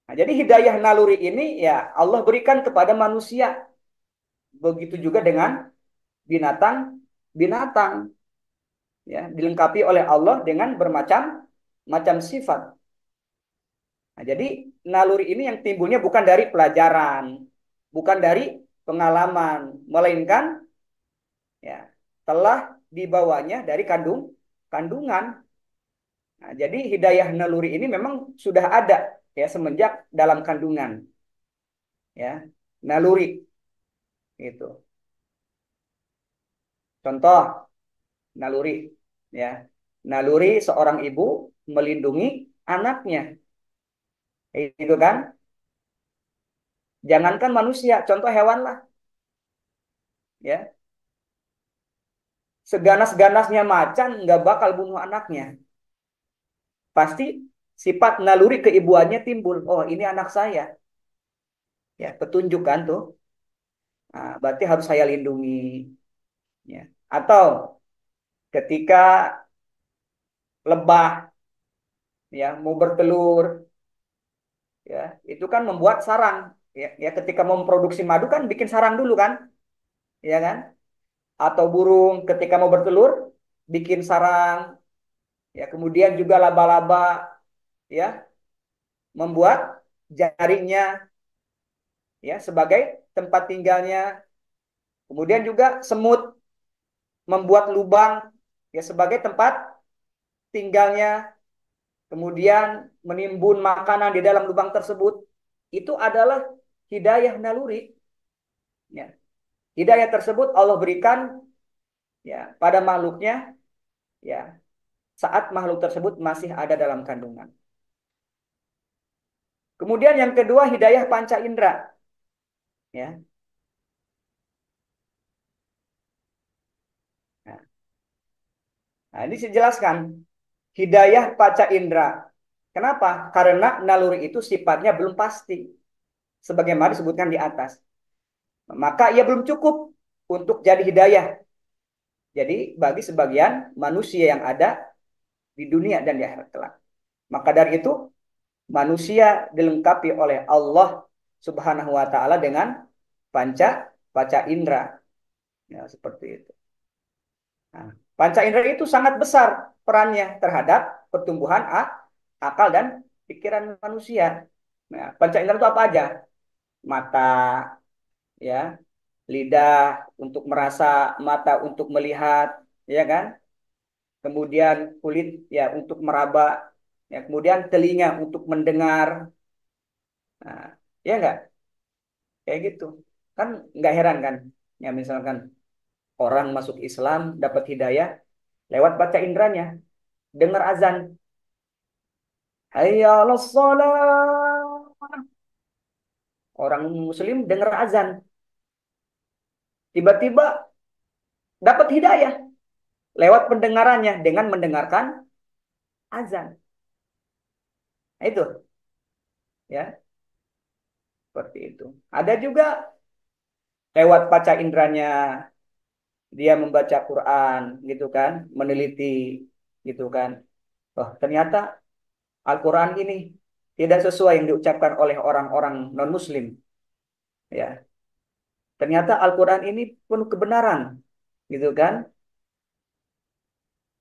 Nah, jadi hidayah naluri ini ya Allah berikan kepada manusia. Begitu juga dengan binatang-binatang. Ya, dilengkapi oleh Allah dengan bermacam-macam sifat. Nah, jadi naluri ini yang timbulnya bukan dari pelajaran, bukan dari pengalaman, melainkan ya telah dibawanya dari kandungan. Nah, jadi hidayah naluri ini memang sudah ada ya semenjak dalam kandungan. Ya, naluri itu. Contoh naluri ya. Naluri seorang ibu melindungi anaknya. Itu kan? Jangankan manusia, contoh hewan lah. Ya, seganas-ganasnya macan nggak bakal bunuh anaknya. Pasti sifat naluri keibuannya timbul. Oh, ini anak saya. Ya, petunjuk kan tuh. Nah, berarti harus saya lindungi. Ya. Atau ketika lebah ya mau bertelur, ya itu kan membuat sarang. Ya, ya ketika mau memproduksi madu kan bikin sarang dulu kan, ya kan? Atau burung ketika mau bertelur bikin sarang. Ya, kemudian juga laba-laba ya membuat jaringnya ya sebagai tempat tinggalnya. Kemudian juga semut membuat lubang ya sebagai tempat tinggalnya. Kemudian menimbun makanan di dalam lubang tersebut. Itu adalah hidayah naluri. Ya. Hidayah tersebut Allah berikan ya pada makhluknya ya saat makhluk tersebut masih ada dalam kandungan. Kemudian yang kedua hidayah panca indera. Ya. Nah, nah, ini saya jelaskan hidayah panca indera. Kenapa? Karena naluri itu sifatnya belum pasti. Sebagaimana disebutkan di atas. Maka ia belum cukup untuk jadi hidayah. Jadi bagi sebagian manusia yang ada di dunia dan di akhirat kelak. Maka dari itu manusia dilengkapi oleh Allah Subhanahu wa taala dengan panca panca indera. Ya, seperti itu. Nah, panca indera itu sangat besar perannya terhadap pertumbuhan akal dan pikiran manusia. Nah, panca indera itu apa aja? Mata, ya, lidah untuk merasa, mata untuk melihat, ya kan? Kemudian kulit ya untuk meraba, ya, kemudian telinga untuk mendengar. Nah, ya enggak? Kayak gitu. Kan nggak heran kan? Ya misalkan orang masuk Islam dapat hidayah lewat baca indranya, dengar azan. Hayya 'alas shalah. Orang muslim dengar azan, tiba-tiba dapat hidayah lewat pendengarannya dengan mendengarkan azan. Nah, itu ya. Seperti itu. Ada juga lewat panca inderanya dia membaca Quran gitu kan, meneliti gitu kan. Oh, ternyata Al-Quran ini tidak sesuai yang diucapkan oleh orang-orang non-Muslim. Ya, ternyata Al-Quran ini penuh kebenaran, gitu kan?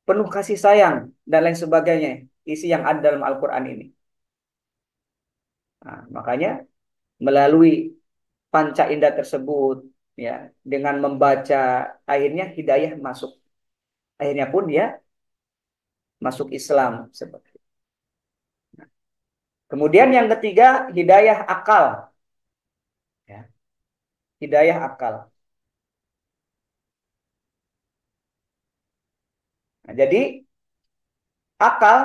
Penuh kasih sayang dan lain sebagainya. Isi yang ada dalam Al-Quran ini. Nah, makanya melalui panca indera tersebut, ya, dengan membaca akhirnya hidayah masuk. Akhirnya pun dia masuk Islam seperti. Kemudian yang ketiga hidayah akal, ya, hidayah akal. Nah, jadi akal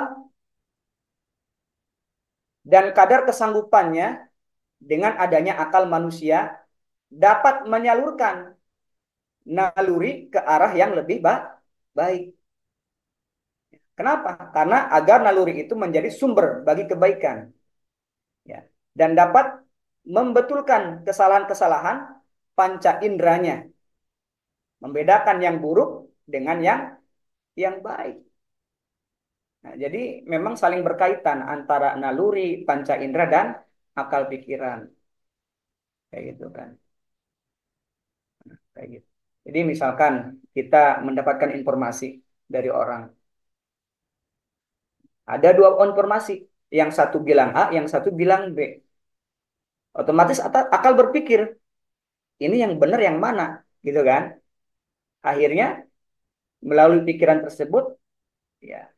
dan kadar kesanggupannya dengan adanya akal manusia dapat menyalurkan naluri ke arah yang lebih baik. Kenapa? Karena agar naluri itu menjadi sumber bagi kebaikan, ya, dan dapat membetulkan kesalahan-kesalahan panca inderanya, membedakan yang buruk dengan yang baik. Nah, jadi memang saling berkaitan antara naluri panca indera dan akal pikiran, kayak gitu kan. Kayak gitu. Jadi misalkan kita mendapatkan informasi dari orang, ada dua informasi, yang satu bilang A, yang satu bilang B. Otomatis akal berpikir, ini yang benar yang mana, gitu kan? Akhirnya melalui pikiran tersebut, ya,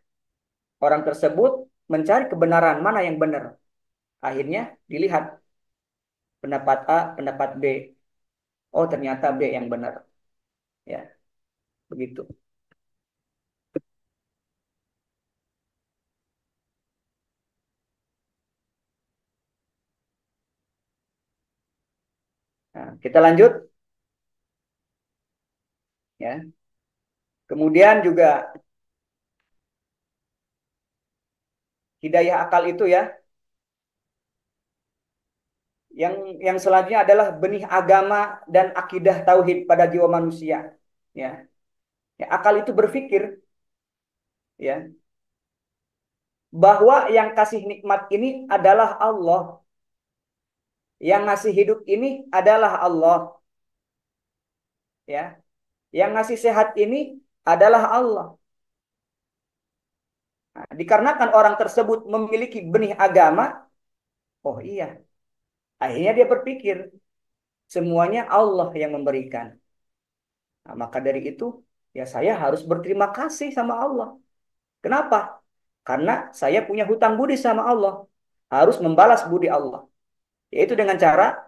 orang tersebut mencari kebenaran mana yang benar. Akhirnya dilihat pendapat A, pendapat B. Oh, ternyata B yang benar. Ya, begitu. Nah, kita lanjut, ya. Kemudian juga hidayah akal itu, ya, yang selanjutnya adalah benih agama dan akidah tauhid pada jiwa manusia, ya. Ya, akal itu berpikir, ya, bahwa yang kasih nikmat ini adalah Allah, yang ngasih hidup ini adalah Allah, ya, yang ngasih sehat ini adalah Allah. Nah, dikarenakan orang tersebut memiliki benih agama, oh iya, akhirnya dia berpikir semuanya Allah yang memberikan. Nah, maka dari itu, ya, saya harus berterima kasih sama Allah. Kenapa? Karena saya punya hutang budi sama Allah, harus membalas budi Allah, yaitu dengan cara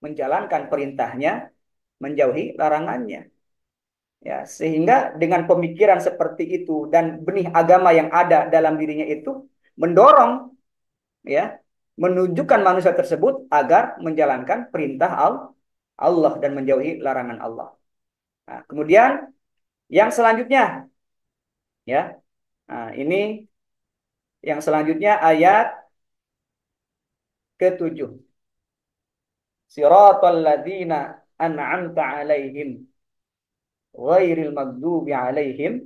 menjalankan perintahnya, menjauhi larangannya. Ya, sehingga dengan pemikiran seperti itu dan benih agama yang ada dalam dirinya itu mendorong, ya, menunjukkan manusia tersebut agar menjalankan perintah Allah dan menjauhi larangan Allah. Nah, kemudian yang selanjutnya, ya, nah, ini yang selanjutnya ayat ke-7. Siratal ladzina an'amta 'alaihim ghairil maghdubi 'alaihim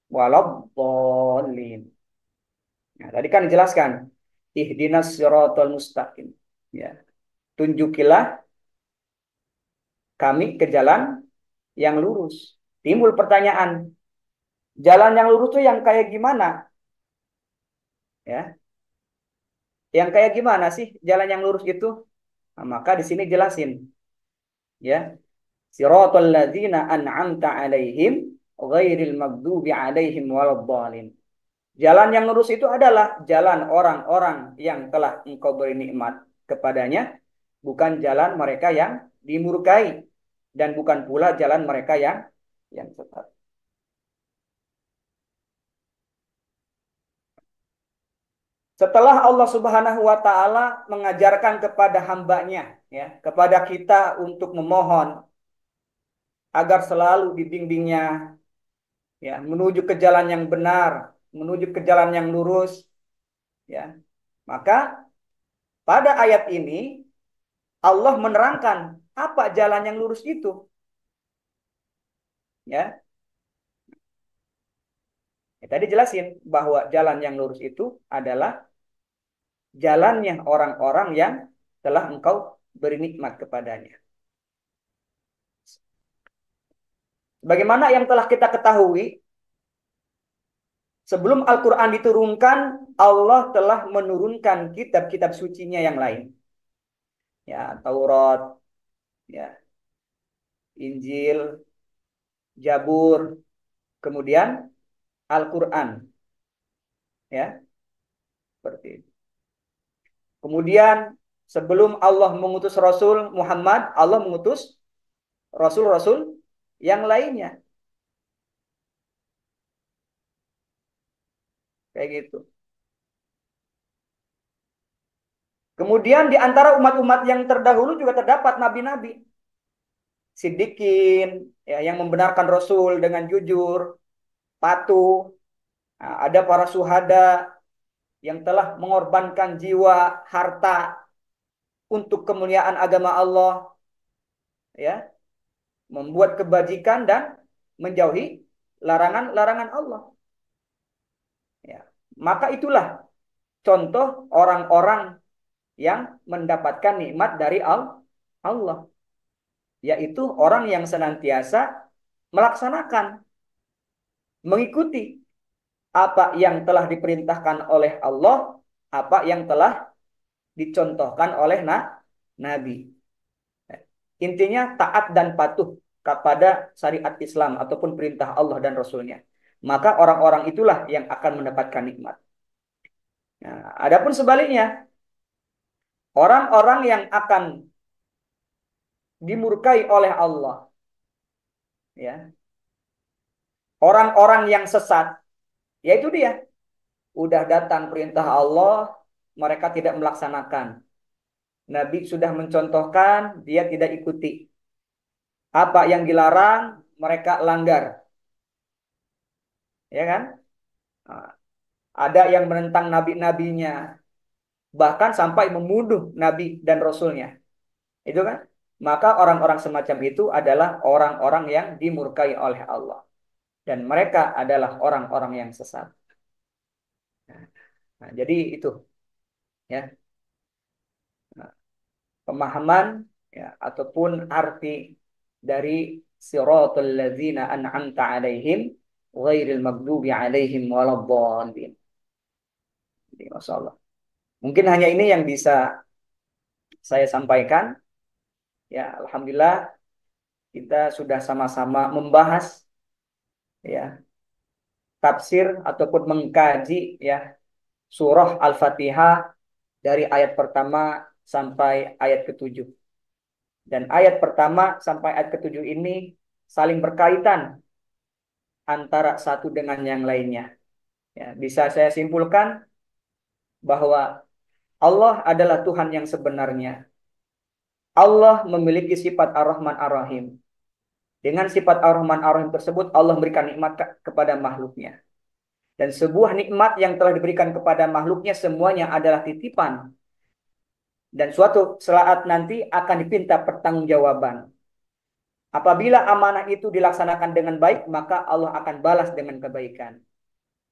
waladdallin. Nah, tadi kan dijelaskan ihdinas siratal mustaqim. Ya, tunjukilah kami ke jalan yang lurus. Timbul pertanyaan, jalan yang lurus itu yang kayak gimana? Ya, yang kayak gimana sih jalan yang lurus itu? Nah, maka di sini jelasin, ya. Siratal ladzina an'amta 'alaihim ghairil maghdubi 'alaihim waladdallin. Jalan yang lurus itu adalah jalan orang-orang yang telah engkau beri nikmat kepadanya, bukan jalan mereka yang dimurkai dan bukan pula jalan mereka yang sesat. Setelah Allah Subhanahu wa taala mengajarkan kepada hambanya, ya, kepada kita untuk memohon agar selalu dibimbingnya, ya, menuju ke jalan yang benar, menuju ke jalan yang lurus, ya. Maka pada ayat ini Allah menerangkan apa jalan yang lurus itu. Ya, tadi jelasin bahwa jalan yang lurus itu adalah jalannya orang-orang yang telah engkau beri nikmat kepadanya. Bagaimana yang telah kita ketahui, sebelum Al-Quran diturunkan, Allah telah menurunkan kitab-kitab sucinya yang lain. Ya, Taurat, ya, Injil, Jabur, kemudian Al-Quran. Ya, seperti itu. Kemudian sebelum Allah mengutus Rasul Muhammad, Allah mengutus Rasul-Rasul yang lainnya. Kayak gitu. Kemudian di antara umat-umat yang terdahulu juga terdapat nabi-nabi. Siddiqin, ya, yang membenarkan Rasul dengan jujur, patuh. Nah, ada para syuhada yang telah mengorbankan jiwa, harta untuk kemuliaan agama Allah, ya, membuat kebajikan dan menjauhi larangan-larangan Allah. Ya. Maka itulah contoh orang-orang yang mendapatkan nikmat dari Allah, yaitu orang yang senantiasa melaksanakan, mengikuti apa yang telah diperintahkan oleh Allah, apa yang telah dicontohkan oleh Nabi. Intinya taat dan patuh kepada syariat Islam ataupun perintah Allah dan Rasulnya. Maka orang-orang itulah yang akan mendapatkan nikmat. Nah, adapun sebaliknya, orang-orang yang akan dimurkai oleh Allah, ya, orang-orang yang sesat, yaitu dia. Udah datang perintah Allah, mereka tidak melaksanakan. Nabi sudah mencontohkan, dia tidak ikuti. Apa yang dilarang, mereka langgar. Ya kan? Nah, ada yang menentang nabi-nabinya, bahkan sampai membunuh nabi dan rasulnya. Itu kan? Maka orang-orang semacam itu adalah orang-orang yang dimurkai oleh Allah. Dan mereka adalah orang-orang yang sesat. Nah, jadi itu, ya, pemahaman, ya, ataupun arti dari siratal ladzina an'amta alaihim ghairil maghdubi alaihim waladdallin. Jadi, Masya Allah. Mungkin hanya ini yang bisa saya sampaikan. Ya, alhamdulillah kita sudah sama-sama membahas, ya, tafsir ataupun mengkaji, ya, surah Al-Fatihah dari ayat pertama sampai ayat ketujuh. Dan ayat pertama sampai ayat ketujuh ini saling berkaitan antara satu dengan yang lainnya. Ya, bisa saya simpulkan bahwa Allah adalah Tuhan yang sebenarnya. Allah memiliki sifat Ar-Rahman Ar-Rahim. Dengan sifat Ar-Rahman Ar-Rahim tersebut, Allah memberikan nikmat kepada makhluknya. Dan sebuah nikmat yang telah diberikan kepada makhluknya semuanya adalah titipan. Dan suatu saat nanti akan dipinta pertanggungjawaban. Apabila amanah itu dilaksanakan dengan baik, maka Allah akan balas dengan kebaikan.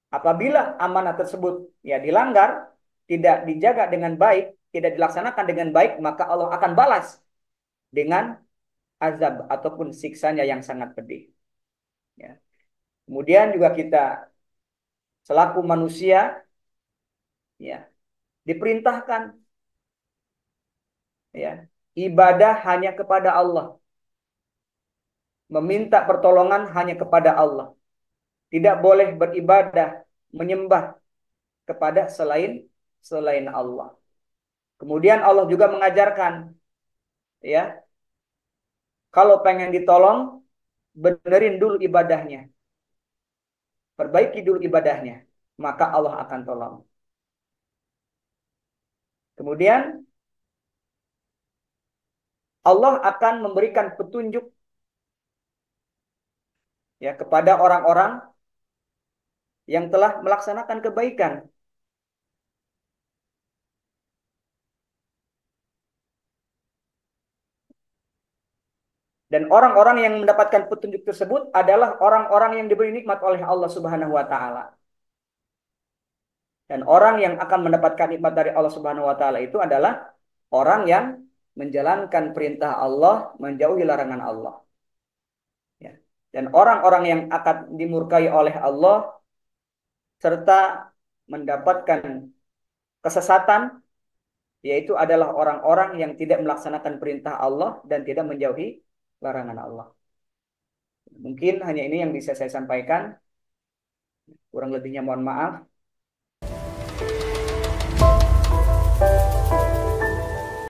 Apabila amanah tersebut, ya, dilanggar, tidak dijaga dengan baik, tidak dilaksanakan dengan baik, maka Allah akan balas dengan azab ataupun siksanya yang sangat pedih. Ya. Kemudian juga kita selaku manusia, ya, diperintahkan, ya, ibadah hanya kepada Allah, meminta pertolongan hanya kepada Allah, tidak boleh beribadah menyembah kepada selain Allah. Kemudian Allah juga mengajarkan, ya, kalau pengen ditolong, benerin dulu ibadahnya, perbaiki dulu ibadahnya, maka Allah akan tolong. Kemudian Allah akan memberikan petunjuk, ya, kepada orang-orang yang telah melaksanakan kebaikan. Dan orang-orang yang mendapatkan petunjuk tersebut adalah orang-orang yang diberi nikmat oleh Allah Subhanahu wa taala. Dan orang yang akan mendapatkan nikmat dari Allah Subhanahu wa taala itu adalah orang yang menjalankan perintah Allah, menjauhi larangan Allah. Ya. Dan orang-orang yang akan dimurkai oleh Allah serta mendapatkan kesesatan, yaitu adalah orang-orang yang tidak melaksanakan perintah Allah dan tidak menjauhi larangan Allah. Mungkin hanya ini yang bisa saya sampaikan. Kurang lebihnya mohon maaf.